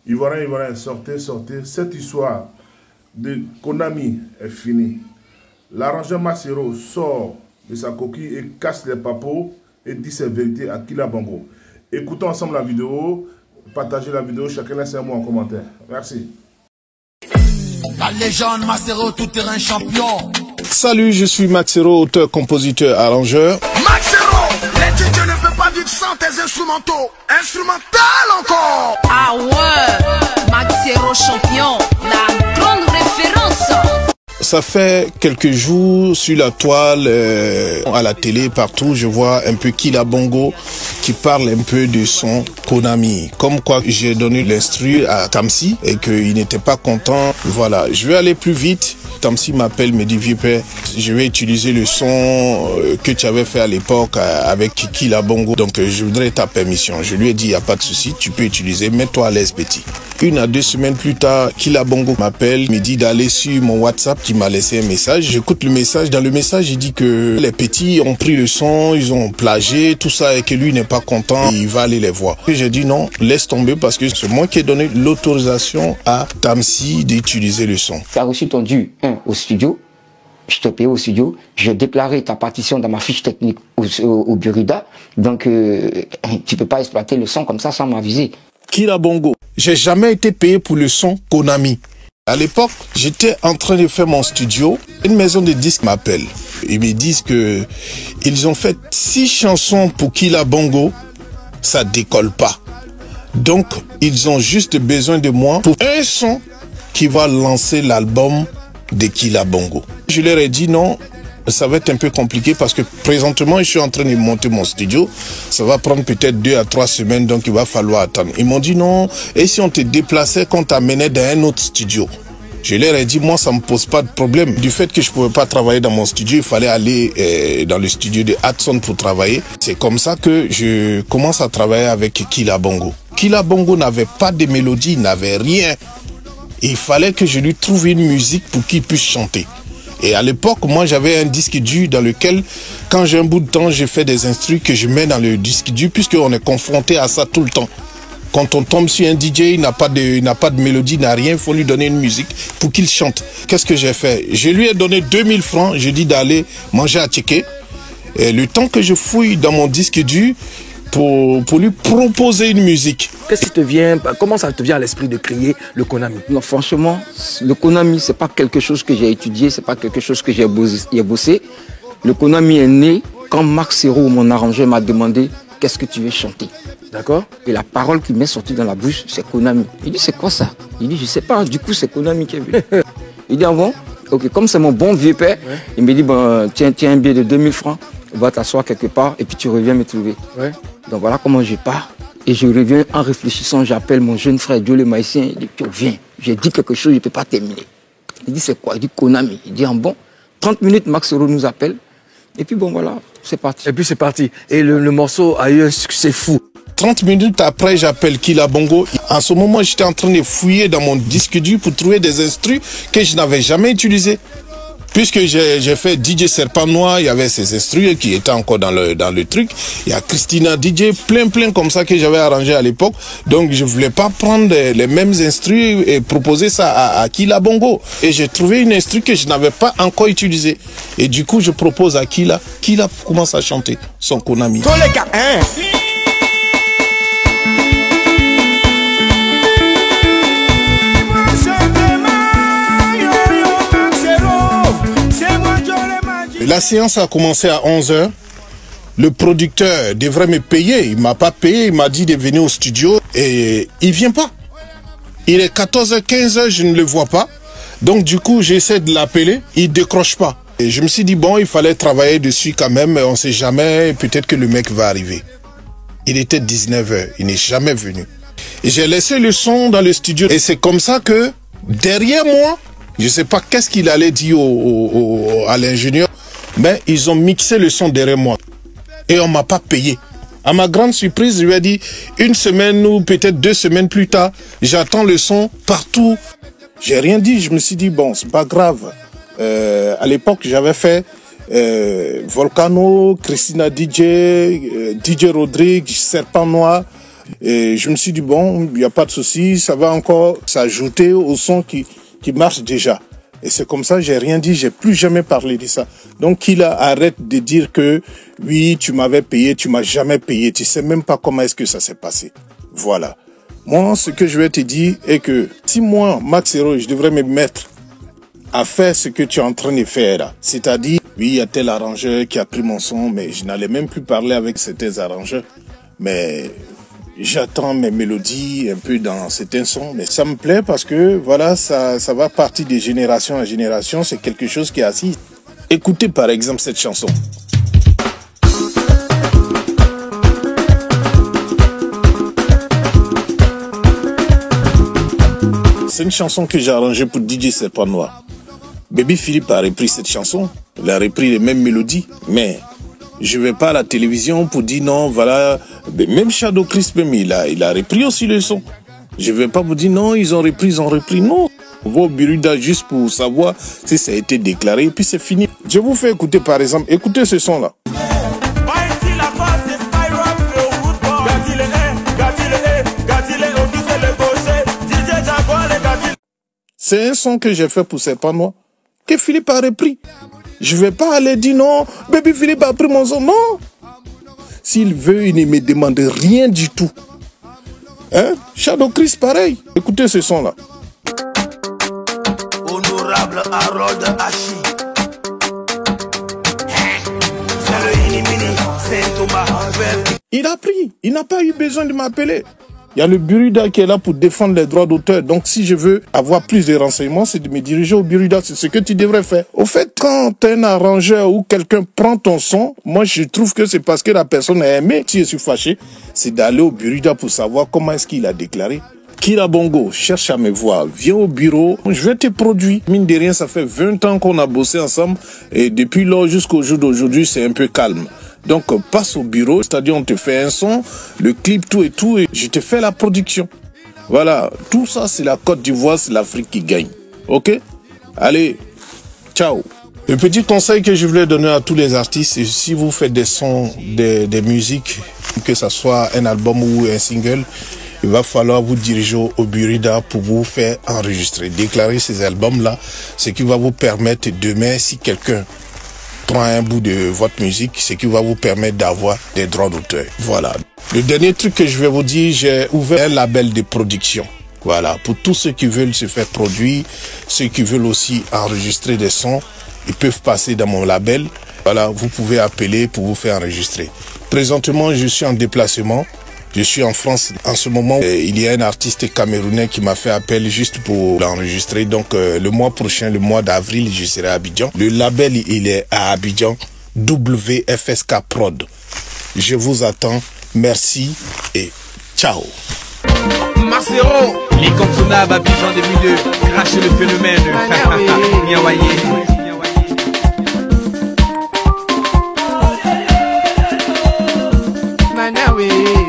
Ivoirien, sortez. Cette histoire de Konami est finie. L'arrangeur Macero sort de sa coquille et casse les papos et dit ses vérités à Killa Bongo. Écoutons ensemble la vidéo, partagez la vidéo, chacun laisse un mot en commentaire. Merci. La légende Macero, tout terrain champion. Salut, je suis Macero, auteur, compositeur, arrangeur. Macero, les DJ ne peuvent pas vivre sans tes instrumentaux. Instrumental encore. Ah ouais, Macero champion, la grande référence. Ça fait quelques jours sur la toile, à la télé, partout, je vois un peu Killa Bongo qui parle un peu de son Konami. Comme quoi j'ai donné l'instru à Tamsi et qu'il n'était pas content. Voilà, je vais aller plus vite. Tamsi m'appelle, me dit vieux père, je vais utiliser le son que tu avais fait à l'époque avec Killa Bongo. Donc je voudrais ta permission. Je lui ai dit, il n'y a pas de souci, tu peux utiliser, mets-toi à l'aise petit. 1 à 2 semaines plus tard, Killa Bongo m'appelle, me dit d'aller sur mon WhatsApp, qui m'a laissé un message. J'écoute le message. Dans le message, il dit que les petits ont pris le son, ils ont plagié, tout ça, et que lui n'est pas content, il va aller les voir. Et j'ai dit non, laisse tomber parce que c'est moi qui ai donné l'autorisation à Tamsi d'utiliser le son. Tu as reçu ton dû au studio, je te paye au studio, j'ai déclaré ta partition dans ma fiche technique au Burida, donc tu peux pas exploiter le son comme ça sans m'aviser. Killa Bongo, j'ai jamais été payé pour le son Konami. À l'époque, j'étais en train de faire mon studio. Une maison de disques m'appelle. Ils me disent que ils ont fait 6 chansons pour Killa Bongo. Ça décolle pas. Donc, ils ont juste besoin de moi pour un son qui va lancer l'album de Killa Bongo. Je leur ai dit non. Ça va être un peu compliqué parce que présentement, je suis en train de monter mon studio. Ça va prendre peut-être 2 à 3 semaines, donc il va falloir attendre. Ils m'ont dit non, et si on te déplaçait, qu'on t'amenait dans un autre studio? Je leur ai dit, moi, ça me pose pas de problème. Du fait que je pouvais pas travailler dans mon studio, il fallait aller dans le studio de Hudson pour travailler. C'est comme ça que je commence à travailler avec Killa Bongo. Killa Bongo n'avait pas de mélodie, n'avait rien. Il fallait que je lui trouve une musique pour qu'il puisse chanter. Et à l'époque, moi, j'avais un disque dur dans lequel, quand j'ai un bout de temps, je fais des instrus que je mets dans le disque dur, puisqu'on est confronté à ça tout le temps. Quand on tombe sur un DJ, il n'a pas de mélodie, il n'a rien, il faut lui donner une musique pour qu'il chante. Qu'est-ce que j'ai fait? Je lui ai donné 2000 francs, j'ai dit d'aller manger à Tchéké. Et le temps que je fouille dans mon disque dur, pour lui proposer une musique. Qu'est-ce qui te vient, comment ça te vient à l'esprit de créer le Konami? Non, franchement, le Konami, c'est pas quelque chose que j'ai étudié, c'est pas quelque chose que j'ai bossé. Le Konami est né quand Macero, mon arrangeur, m'a demandé qu'est-ce que tu veux chanter. D'accord. Et la parole qui m'est sortie dans la bouche, c'est Konami. Il dit, c'est quoi ça? Il dit, je sais pas, du coup, c'est Konami qui est venu. Il dit, ah bon? Ok, comme c'est mon bon vieux père, ouais. Il me dit, bon, tiens un billet de 2000 francs, va t'asseoir quelque part et puis tu reviens me trouver. Ouais. Donc voilà comment je pars. Et je reviens en réfléchissant, j'appelle mon jeune frère Dieu le Maïsien, il dit, viens, j'ai dit quelque chose, je ne peux pas terminer. Il dit, c'est quoi? Il dit, Konami. Il dit, ah bon, 30 minutes, Macero nous appelle. Et puis bon, voilà, c'est parti. Et puis c'est parti. Et le morceau a eu un succès fou. 30 minutes après, j'appelle Killa Bongo. En ce moment, j'étais en train de fouiller dans mon disque dur pour trouver des instrus que je n'avais jamais utilisés. Puisque j'ai fait DJ Serpent Noir, il y avait ces instruments qui étaient encore dans le truc. Il y a Christina DJ, plein comme ça que j'avais arrangé à l'époque. Donc je voulais pas prendre les mêmes instruments et proposer ça à Killa Bongo. Et j'ai trouvé une instru que je n'avais pas encore utilisée. Et du coup je propose à Killa commence à chanter son Konami. Tous les gars, hein? La séance a commencé à 11h. Le producteur devrait me payer. Il m'a pas payé. Il m'a dit de venir au studio et il vient pas. Il est 14h, 15h, je ne le vois pas. Donc du coup, j'essaie de l'appeler. Il décroche pas. Et je me suis dit, bon, il fallait travailler dessus quand même. On sait jamais. Peut-être que le mec va arriver. Il était 19h. Il n'est jamais venu. Et j'ai laissé le son dans le studio. Et c'est comme ça que derrière moi, je sais pas qu'est-ce qu'il allait dire à l'ingénieur. Mais ils ont mixé le son derrière moi. Et on m'a pas payé. À ma grande surprise, je lui ai dit, 1 semaine ou peut-être 2 semaines plus tard, j'attends le son partout. J'ai rien dit, je me suis dit, bon, c'est pas grave. À l'époque, j'avais fait Volcano, Christina DJ, DJ Rodrigue, Serpent Noir. Et je me suis dit, bon, il n'y a pas de souci, ça va encore s'ajouter au son qui marche déjà. Et c'est comme ça, j'ai rien dit, j'ai plus jamais parlé de ça. Donc, il arrête de dire que, oui, tu m'avais payé, tu m'as jamais payé, tu sais même pas comment est-ce que ça s'est passé. Voilà. Moi, ce que je vais te dire est que, si moi, Max Hero, je devrais me mettre à faire ce que tu es en train de faire, c'est-à-dire, oui, il y a tel arrangeur qui a pris mon son, mais je n'allais même plus parler avec certains arrangeurs. Mais j'attends mes mélodies un peu dans certains sons, mais ça me plaît parce que voilà, ça va partir de génération en génération, c'est quelque chose qui est assis. Écoutez par exemple cette chanson. C'est une chanson que j'ai arrangée pour DJ Serpent Noir. Baby Philippe a repris cette chanson, il a repris les mêmes mélodies, mais je vais pas à la télévision pour dire non, voilà, même Shadow Chris, même il a repris aussi le son. Je vais pas vous dire non, ils ont repris, non. On va au Biruda juste pour savoir si ça a été déclaré, et puis c'est fini. Je vous fais écouter par exemple, écoutez ce son là. C'est un son que j'ai fait pour Serpent Noir, que Philippe a repris. Je vais pas aller dire non, Baby Philippe a pris mon son, non. S'il veut, il ne me demande rien du tout. Hein? Shadow Chris, pareil. Écoutez ce son là. Honorable Harold Hachi. C'est le Inimini, c'est Thomas. Il a pris, il n'a pas eu besoin de m'appeler. Il y a le Biruda qui est là pour défendre les droits d'auteur. Donc si je veux avoir plus de renseignements, c'est de me diriger au Biruda. C'est ce que tu devrais faire. Au fait, quand un arrangeur ou quelqu'un prend ton son, moi je trouve que c'est parce que la personne a aimé. Si je suis fâché, c'est d'aller au Biruda pour savoir comment est-ce qu'il a déclaré. Kira Bongo, cherche à me voir, viens au bureau, je vais te produire. Mine de rien, ça fait 20 ans qu'on a bossé ensemble et depuis lors jusqu'au jour d'aujourd'hui, c'est un peu calme. Donc, passe au bureau, c'est-à-dire on te fait un son, le clip, tout et je te fais la production. Voilà, tout ça, c'est la Côte d'Ivoire, c'est l'Afrique qui gagne. Ok? Allez, ciao. Le petit conseil que je voulais donner à tous les artistes, c'est si vous faites des sons, des musiques, que ce soit un album ou un single, il va falloir vous diriger au Biruda pour vous faire enregistrer, déclarer ces albums-là, ce qui va vous permettre demain, si quelqu'un prend un bout de votre musique, ce qui va vous permettre d'avoir des droits d'auteur. Voilà. Le dernier truc que je vais vous dire, j'ai ouvert un label de production. Voilà. Pour tous ceux qui veulent se faire produire, ceux qui veulent aussi enregistrer des sons, ils peuvent passer dans mon label. Voilà. Vous pouvez appeler pour vous faire enregistrer. Présentement, je suis en déplacement. Je suis en France en ce moment. Il y a un artiste camerounais qui m'a fait appel juste pour l'enregistrer. Donc le mois prochain, le mois d'avril, je serai à Abidjan. Le label, il est à Abidjan, WFSK Prod. Je vous attends. Merci et ciao. Marcero, l'incontournable Abidjan 2002, crache le phénomène. Niawaye. Manawe.